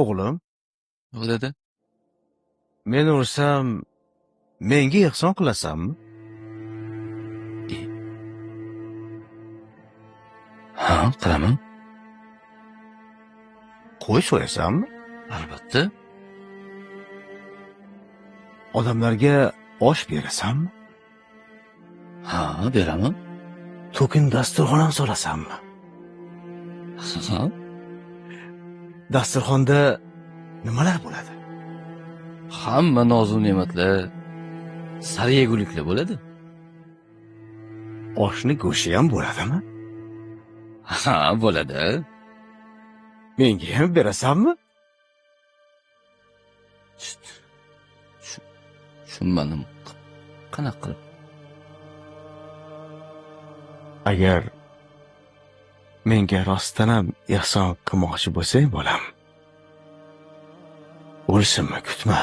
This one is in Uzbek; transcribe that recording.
O'g'lim, Nima dedi? men ursam, menga ehson qilasanmi? Ha, qilaman. Qo'y so'yasanmi? Albatta. Odamlarga osh berasanmi? Ha, beraman. To'kin dasturxon ham solasanmi? Ha, Dasturxonda nimalar bo'ladi? hamma nozu ne'matlar, sara yeguliklar bo'ladi. Oshni go'shti ham bo'ladimi? Ha, bo'ladi. Menga ham berasanmi? Tushunmadim. Qanaqa qilib? Agar menga rostdan ham ehson qilmoqchi bo'lsang, bolam, o'lsinmi kutma.